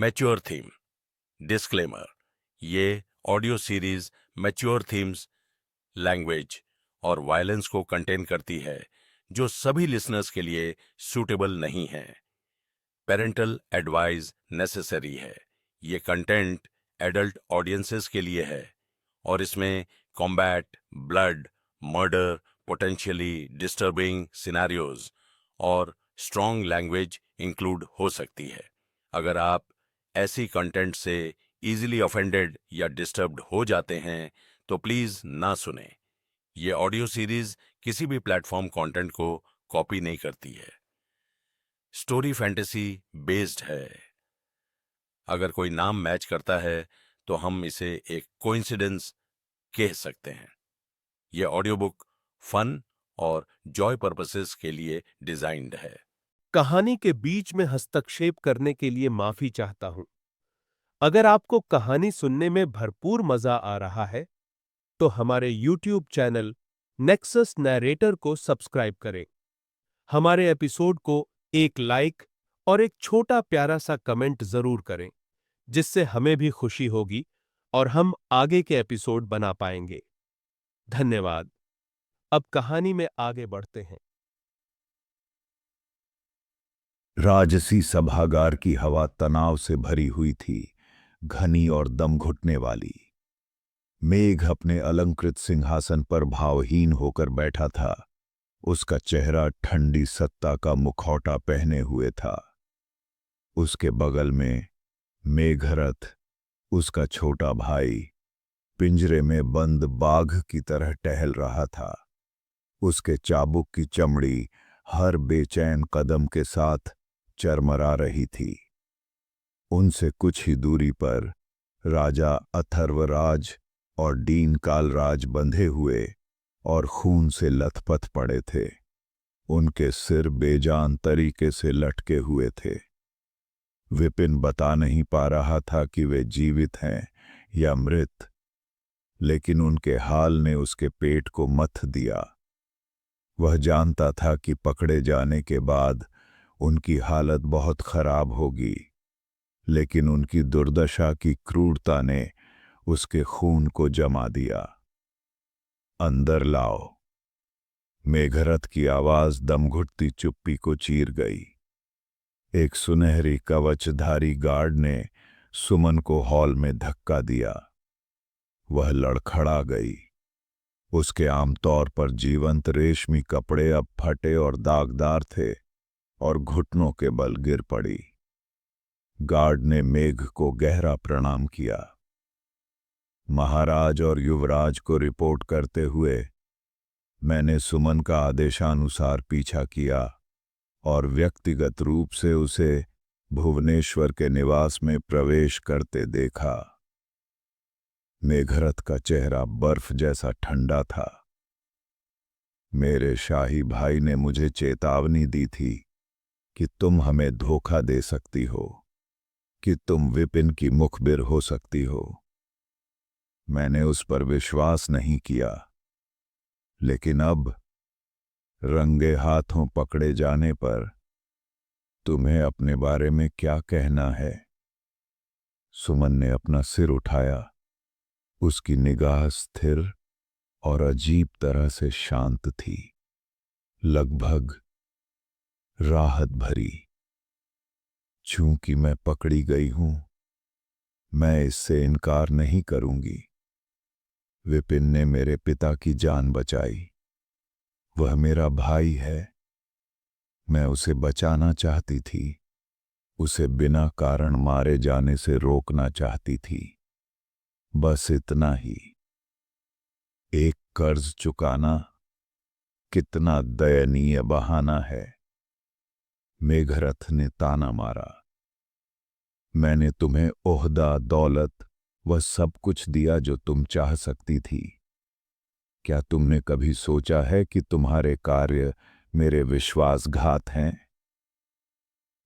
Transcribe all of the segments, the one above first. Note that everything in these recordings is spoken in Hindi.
Mature theme. डिस्क्लेमर, ये audio series mature themes, language और वायलेंस को कंटेन करती है जो सभी लिसनर्स के लिए सूटेबल नहीं है। पेरेंटल एडवाइस नेसेसरी है। ये कंटेंट एडल्ट ऑडियंसेस के लिए है और इसमें combat, blood, murder, potentially disturbing scenarios और स्ट्रॉन्ग लैंग्वेज इंक्लूड हो सकती है। अगर आप ऐसी कंटेंट से इजीली ऑफेंडेड या डिस्टर्ब्ड हो जाते हैं तो प्लीज ना सुने। ये ऑडियो सीरीज किसी भी प्लेटफॉर्म कंटेंट को कॉपी नहीं करती है। स्टोरी फैंटेसी बेस्ड है। अगर कोई नाम मैच करता है तो हम इसे एक कोइंसिडेंस कह सकते हैं। यह ऑडियो बुक फन और जॉय पर्पसेस के लिए डिजाइन्ड है। कहानी के बीच में हस्तक्षेप करने के लिए माफी चाहता हूं। अगर आपको कहानी सुनने में भरपूर मजा आ रहा है, तो हमारे YouTube चैनल नेक्सस नैरेटर को सब्सक्राइब करें। हमारे एपिसोड को एक लाइक और एक छोटा प्यारा सा कमेंट जरूर करें, जिससे हमें भी खुशी होगी और हम आगे के एपिसोड बना पाएंगे। धन्यवाद। अब कहानी में आगे बढ़ते हैं। राजसी सभागार की हवा तनाव से भरी हुई थी, घनी और दम घुटने वाली। मेघ अपने अलंकृत सिंहासन पर भावहीन होकर बैठा था। उसका चेहरा ठंडी सत्ता का मुखौटा पहने हुए था। उसके बगल में मेघरथ, उसका छोटा भाई, पिंजरे में बंद बाघ की तरह टहल रहा था। उसके चाबुक की चमड़ी हर बेचैन कदम के साथ चरमरा रही थी। उनसे कुछ ही दूरी पर राजा अथर्वराज और डीन कालराज बंधे हुए और खून से लथपथ पड़े थे। उनके सिर बेजान तरीके से लटके हुए थे। विपिन बता नहीं पा रहा था कि वे जीवित हैं या मृत, लेकिन उनके हाल ने उसके पेट को मथ दिया। वह जानता था कि पकड़े जाने के बाद उनकी हालत बहुत खराब होगी, लेकिन उनकी दुर्दशा की क्रूरता ने उसके खून को जमा दिया। अंदर लाओ। मेघरथ की आवाज दमघुटती चुप्पी को चीर गई। एक सुनहरी कवचधारी गार्ड ने सुमन को हॉल में धक्का दिया। वह लड़खड़ा गई। उसके आमतौर पर जीवंत रेशमी कपड़े अब फटे और दागदार थे और घुटनों के बल गिर पड़ी। गार्ड ने मेघ को गहरा प्रणाम किया। महाराज और युवराज को रिपोर्ट करते हुए मैंने सुमन का आदेशानुसार पीछा किया और व्यक्तिगत रूप से उसे भुवनेश्वर के निवास में प्रवेश करते देखा। मेघरथ का चेहरा बर्फ जैसा ठंडा था। मेरे शाही भाई ने मुझे चेतावनी दी थी कि तुम हमें धोखा दे सकती हो, कि तुम विपिन की मुखबिर हो सकती हो। मैंने उस पर विश्वास नहीं किया, लेकिन अब रंगे हाथों पकड़े जाने पर तुम्हें अपने बारे में क्या कहना है? सुमन ने अपना सिर उठाया। उसकी निगाह स्थिर और अजीब तरह से शांत थी, लगभग राहत भरी। चूंकि मैं पकड़ी गई हूं, मैं इससे इनकार नहीं करूंगी। विपिन ने मेरे पिता की जान बचाई। वह मेरा भाई है। मैं उसे बचाना चाहती थी, उसे बिना कारण मारे जाने से रोकना चाहती थी। बस इतना ही। एक कर्ज चुकाना कितना दयनीय बहाना है। मेघरथ ने ताना मारा। मैंने तुम्हें ओहदा, दौलत वह सब कुछ दिया जो तुम चाह सकती थी। क्या तुमने कभी सोचा है कि तुम्हारे कार्य मेरे विश्वासघात हैं?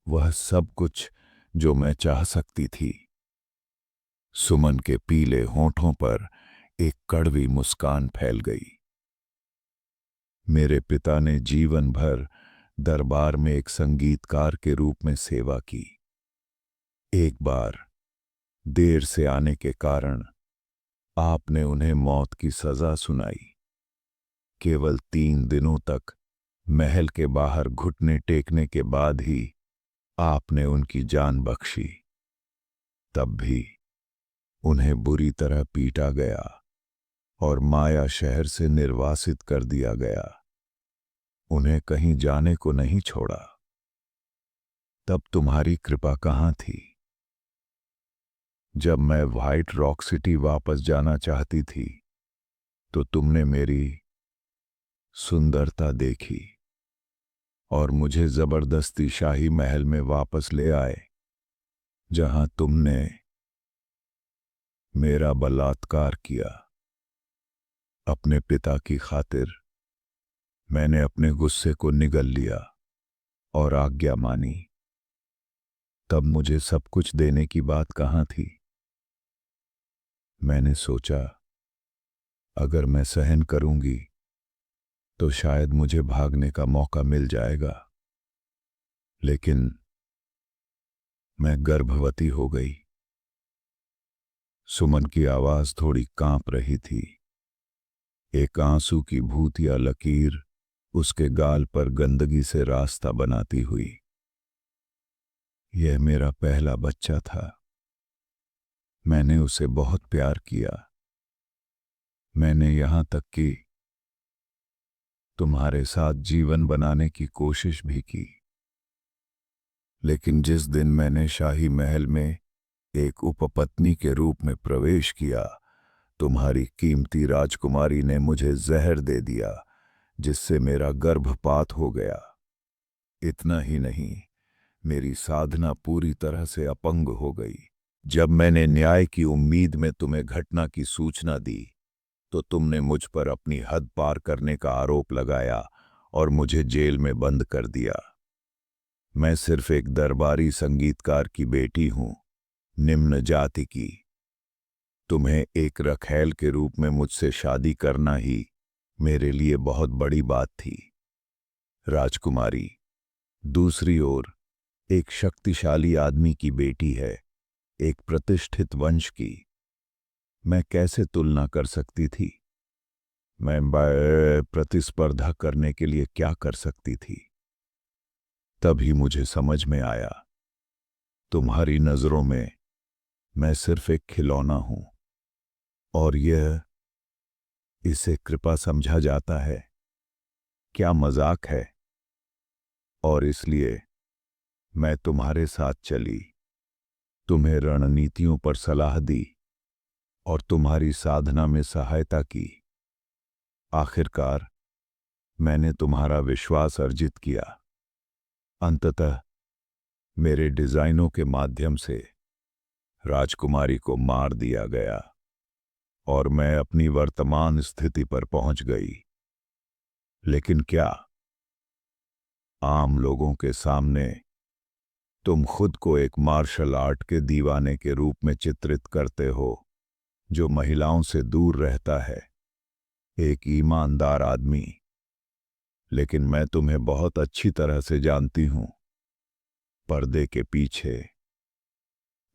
वह सब कुछ जो मैं चाह सकती थी। सुमन के पीले होंठों पर एक कड़वी मुस्कान फैल गई। मेरे पिता ने जीवन भर दरबार में एक संगीतकार के रूप में सेवा की। एक बार देर से आने के कारण आपने उन्हें मौत की सजा सुनाई। केवल 3 दिनों तक महल के बाहर घुटने टेकने के बाद ही आपने उनकी जान बख्शी। तब भी उन्हें बुरी तरह पीटा गया और माया शहर से निर्वासित कर दिया गया। उन्हें कहीं जाने को नहीं छोड़ा। तब तुम्हारी कृपा कहाँ थी? जब मैं व्हाइट रॉक सिटी वापस जाना चाहती थी तो तुमने मेरी सुंदरता देखी और मुझे जबरदस्ती शाही महल में वापस ले आए, जहां तुमने मेरा बलात्कार किया। अपने पिता की खातिर मैंने अपने गुस्से को निगल लिया और आज्ञा मानी। तब मुझे सब कुछ देने की बात कहाँ थी? मैंने सोचा अगर मैं सहन करूंगी तो शायद मुझे भागने का मौका मिल जाएगा, लेकिन मैं गर्भवती हो गई। सुमन की आवाज थोड़ी कांप रही थी। एक आंसू की भूतिया लकीर उसके गाल पर गंदगी से रास्ता बनाती हुई। यह मेरा पहला बच्चा था। मैंने उसे बहुत प्यार किया। मैंने यहां तक कि तुम्हारे साथ जीवन बनाने की कोशिश भी की। लेकिन जिस दिन मैंने शाही महल में एक उपपत्नी के रूप में प्रवेश किया, तुम्हारी कीमती राजकुमारी ने मुझे जहर दे दिया, जिससे मेरा गर्भपात हो गया। इतना ही नहीं, मेरी साधना पूरी तरह से अपंग हो गई। जब मैंने न्याय की उम्मीद में तुम्हें घटना की सूचना दी तो तुमने मुझ पर अपनी हद पार करने का आरोप लगाया और मुझे जेल में बंद कर दिया। मैं सिर्फ एक दरबारी संगीतकार की बेटी हूं, निम्न जाति की। तुम्हें एक रखैल के रूप में मुझसे शादी करना ही मेरे लिए बहुत बड़ी बात थी। राजकुमारी दूसरी ओर एक शक्तिशाली आदमी की बेटी है, एक प्रतिष्ठित वंश की। मैं कैसे तुलना कर सकती थी? मैं प्रतिस्पर्धा करने के लिए क्या कर सकती थी? तभी मुझे समझ में आया, तुम्हारी नजरों में मैं सिर्फ एक खिलौना हूं और इसे कृपा समझा जाता है। क्या मजाक है? और इसलिए मैं तुम्हारे साथ चली, तुम्हें रणनीतियों पर सलाह दी और तुम्हारी साधना में सहायता की। आखिरकार मैंने तुम्हारा विश्वास अर्जित किया। अंततः मेरे डिजाइनों के माध्यम से राजकुमारी को मार दिया गया और मैं अपनी वर्तमान स्थिति पर पहुंच गई। लेकिन क्या आम लोगों के सामने तुम खुद को एक मार्शल आर्ट के दीवाने के रूप में चित्रित करते हो, जो महिलाओं से दूर रहता है, एक ईमानदार आदमी। लेकिन मैं तुम्हें बहुत अच्छी तरह से जानती हूं। पर्दे के पीछे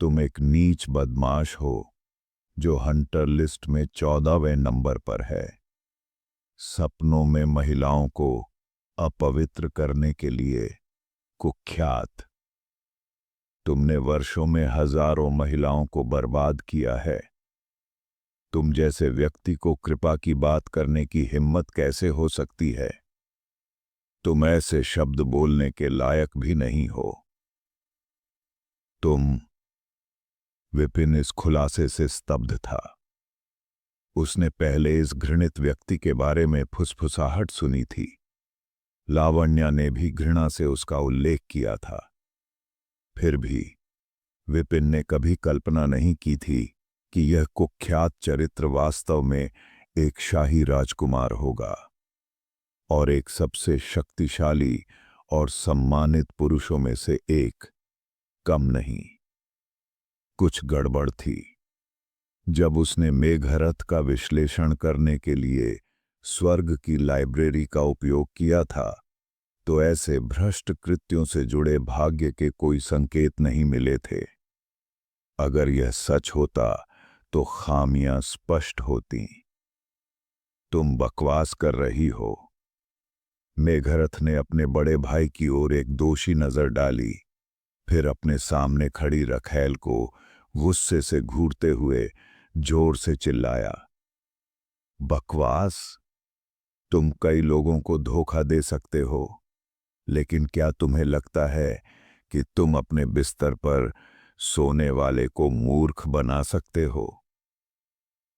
तुम एक नीच बदमाश हो जो हंटर लिस्ट में 14वें नंबर पर है। सपनों में महिलाओं को अपवित्र करने के लिए कुख्यात। तुमने वर्षों में हजारों महिलाओं को बर्बाद किया है। तुम जैसे व्यक्ति को कृपा की बात करने की हिम्मत कैसे हो सकती है? तुम ऐसे शब्द बोलने के लायक भी नहीं हो। विपिन इस खुलासे से स्तब्ध था। उसने पहले इस घृणित व्यक्ति के बारे में फुसफुसाहट सुनी थी। लावण्या ने भी घृणा से उसका उल्लेख किया था। फिर भी विपिन ने कभी कल्पना नहीं की थी कि यह कुख्यात चरित्र वास्तव में एक शाही राजकुमार होगा और एक सबसे शक्तिशाली और सम्मानित पुरुषों में से एक, कम नहीं। कुछ गड़बड़ थी। जब उसने मेघरथ का विश्लेषण करने के लिए स्वर्ग की लाइब्रेरी का उपयोग किया था, तो ऐसे भ्रष्ट कृत्यों से जुड़े भाग्य के कोई संकेत नहीं मिले थे। अगर यह सच होता तो खामियां स्पष्ट होती। तुम बकवास कर रही हो। मेघरथ ने अपने बड़े भाई की ओर एक दोषी नजर डाली, फिर अपने सामने खड़ी रखैल को गुस्से से घूरते हुए जोर से चिल्लाया, बकवास? तुम कई लोगों को धोखा दे सकते हो, लेकिन क्या तुम्हें लगता है कि तुम अपने बिस्तर पर सोने वाले को मूर्ख बना सकते हो?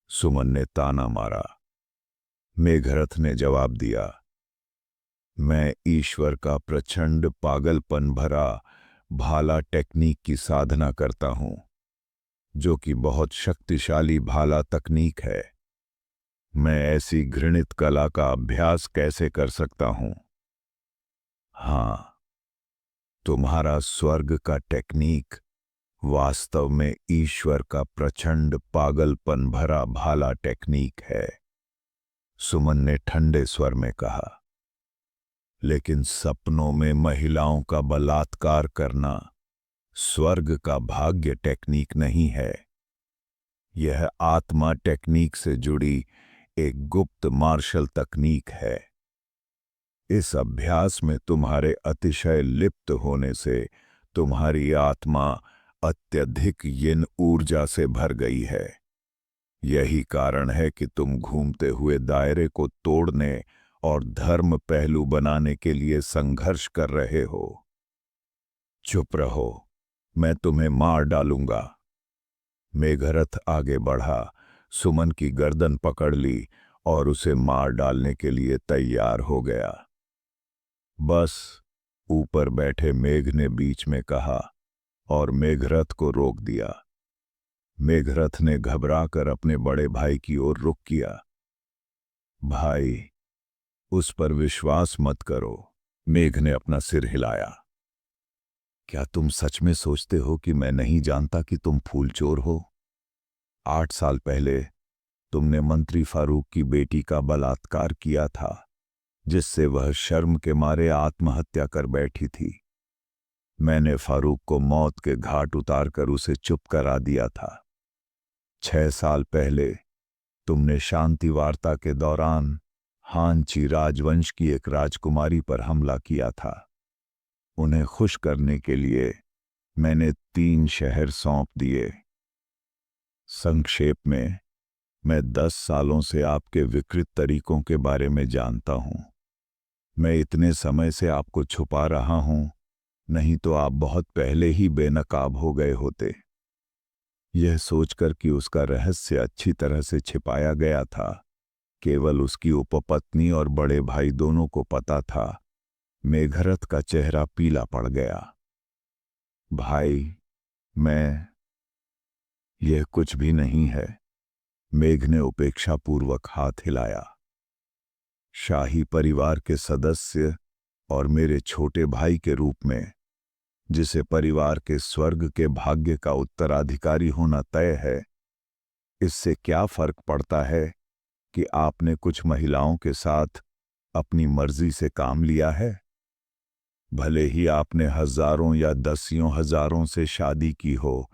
सुमन ने ताना मारा। मेघरथ ने जवाब दिया, मैं ईश्वर का प्रचंड पागलपन भरा भाला टेक्निक की साधना करता हूं, जो कि बहुत शक्तिशाली भाला तकनीक है। मैं ऐसी घृणित कला का अभ्यास कैसे कर सकता हूं? हाँ, तुम्हारा स्वर्ग का टेक्निक वास्तव में ईश्वर का प्रचंड पागलपन भरा भाला टेक्निक है, सुमन ने ठंडे स्वर में कहा। लेकिन सपनों में महिलाओं का बलात्कार करना स्वर्ग का भाग्य टेक्निक नहीं है। यह आत्मा टेक्निक से जुड़ी एक गुप्त मार्शल तकनीक है। इस अभ्यास में तुम्हारे अतिशय लिप्त होने से तुम्हारी आत्मा अत्यधिक यिन ऊर्जा से भर गई है। यही कारण है कि तुम घूमते हुए दायरे को तोड़ने और धर्म पहलू बनाने के लिए संघर्ष कर रहे हो। चुप रहो, मैं तुम्हें मार डालूंगा। मेघरथ आगे बढ़ा, सुमन की गर्दन पकड़ ली और उसे मार डालने के लिए तैयार हो गया। बस, ऊपर बैठे मेघ ने बीच में कहा और मेघरथ को रोक दिया। मेघरथ ने घबराकर अपने बड़े भाई की ओर रुख किया। भाई, उस पर विश्वास मत करो। मेघ ने अपना सिर हिलाया। क्या तुम सच में सोचते हो कि मैं नहीं जानता कि तुम फूलचोर हो? 8 साल पहले तुमने मंत्री फारूक की बेटी का बलात्कार किया था, जिससे वह शर्म के मारे आत्महत्या कर बैठी थी। मैंने फारूक को मौत के घाट उतारकर उसे चुप करा दिया था। 6 साल पहले तुमने शांति वार्ता के दौरान हांची राजवंश की एक राजकुमारी पर हमला किया था। उन्हें खुश करने के लिए मैंने 3 शहर सौंप दिए। संक्षेप में, मैं 10 सालों से आपके विकृत तरीकों के बारे में जानता हूं। मैं इतने समय से आपको छुपा रहा हूं, नहीं तो आप बहुत पहले ही बेनकाब हो गए होते। यह सोचकर कि उसका रहस्य अच्छी तरह से छिपाया गया था, केवल उसकी उपपत्नी और बड़े भाई दोनों को पता था, मेघरथ का चेहरा पीला पड़ गया। भाई, यह कुछ भी नहीं है। मेघ ने उपेक्षापूर्वक हाथ हिलाया। शाही परिवार के सदस्य और मेरे छोटे भाई के रूप में, जिसे परिवार के स्वर्ग के भाग्य का उत्तराधिकारी होना तय है, इससे क्या फर्क पड़ता है कि आपने कुछ महिलाओं के साथ अपनी मर्जी से काम लिया है? भले ही आपने हजारों या दसियों हजारों से शादी की हो,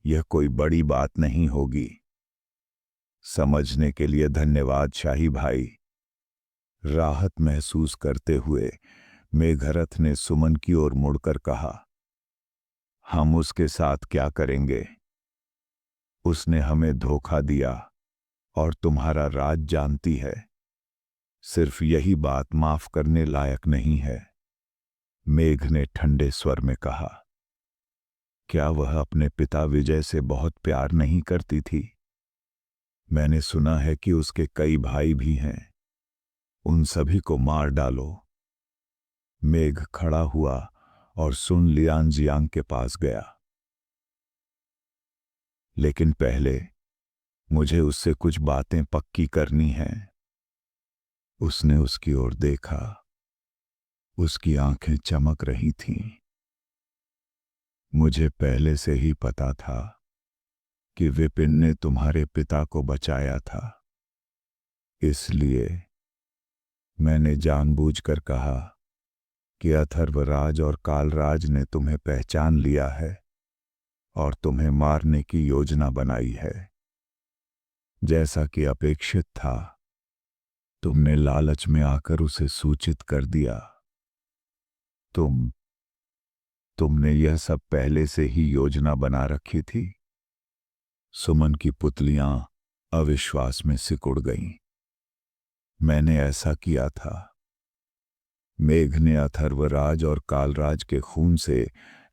यह कोई बड़ी बात नहीं होगी। समझने के लिए धन्यवाद शाही भाई। राहत महसूस करते हुए मेघरथ ने सुमन की ओर मुड़कर कहा, हम उसके साथ क्या करेंगे? उसने हमें धोखा दिया और तुम्हारा राज जानती है। सिर्फ यही बात माफ करने लायक नहीं है। मेघ ने ठंडे स्वर में कहा, क्या वह अपने पिता विजय से बहुत प्यार नहीं करती थी? मैंने सुना है कि उसके कई भाई भी हैं। उन सभी को मार डालो। मेघ खड़ा हुआ और सुन लियांजियांग के पास गया। लेकिन पहले मुझे उससे कुछ बातें पक्की करनी हैं। उसने उसकी ओर देखा। उसकी आंखें चमक रही थीं। मुझे पहले से ही पता था कि विपिन ने तुम्हारे पिता को बचाया था। इसलिए मैंने जानबूझकर कहा कि अथर्वराज और कालराज ने तुम्हें पहचान लिया है और तुम्हें मारने की योजना बनाई है। जैसा कि अपेक्षित था, तुमने लालच में आकर उसे सूचित कर दिया। तुमने यह सब पहले से ही योजना बना रखी थी। सुमन की पुतलियां अविश्वास में सिकुड़ गईं। मैंने ऐसा किया था। मेघ ने अथर्वराज और कालराज के खून से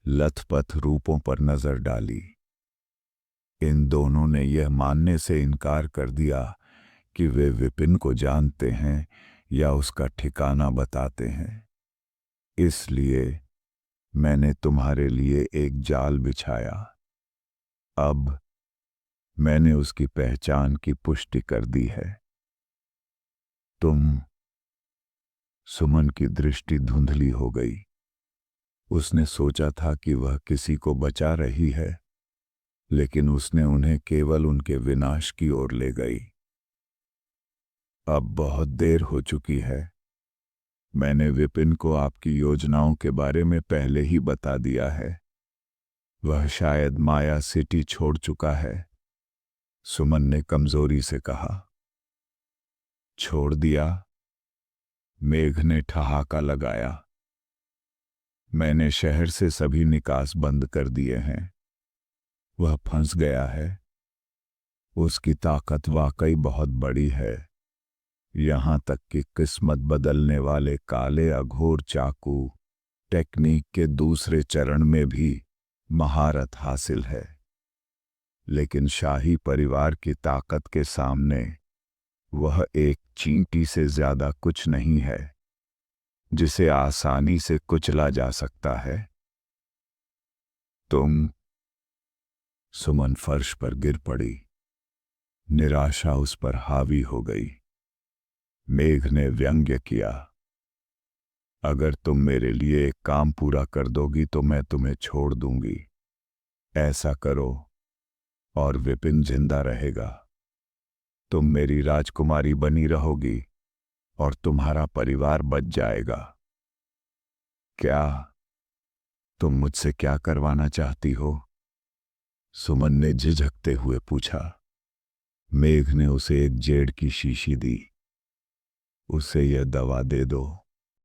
लथपथ रूपों पर नजर डाली। इन दोनों ने यह मानने से इनकार कर दिया कि वे विपिन को जानते हैं या उसका ठिकाना बताते हैं। इसलिए मैंने तुम्हारे लिए एक जाल बिछाया। अब मैंने उसकी पहचान की पुष्टि कर दी है। सुमन की दृष्टि धुंधली हो गई। उसने सोचा था कि वह किसी को बचा रही है, लेकिन उसने उन्हें केवल उनके विनाश की ओर ले गई। अब बहुत देर हो चुकी है। मैंने विपिन को आपकी योजनाओं के बारे में पहले ही बता दिया है। वह शायद माया सिटी छोड़ चुका है। सुमन ने कमजोरी से कहा। छोड़ दिया? मेघ ने ठहाका लगाया। मैंने शहर से सभी निकास बंद कर दिए हैं। वह फंस गया है। उसकी ताकत वाकई बहुत बड़ी है। यहां तक कि किस्मत बदलने वाले काले अघोर चाकू टेक्निक के दूसरे चरण में भी महारत हासिल है। लेकिन शाही परिवार की ताकत के सामने वह एक चींटी से ज्यादा कुछ नहीं है, जिसे आसानी से कुचला जा सकता है। सुमन फर्श पर गिर पड़ी। निराशा उस पर हावी हो गई। मेघ ने व्यंग्य किया। अगर तुम मेरे लिए एक काम पूरा कर दोगी तो मैं तुम्हें छोड़ दूंगी। ऐसा करो और विपिन जिंदा रहेगा। तुम मेरी राजकुमारी बनी रहोगी और तुम्हारा परिवार बच जाएगा। क्या तुम मुझसे क्या करवाना चाहती हो? सुमन ने झिझकते हुए पूछा। मेघ ने उसे एक जेड की शीशी दी। उसे यह दवा दे दो।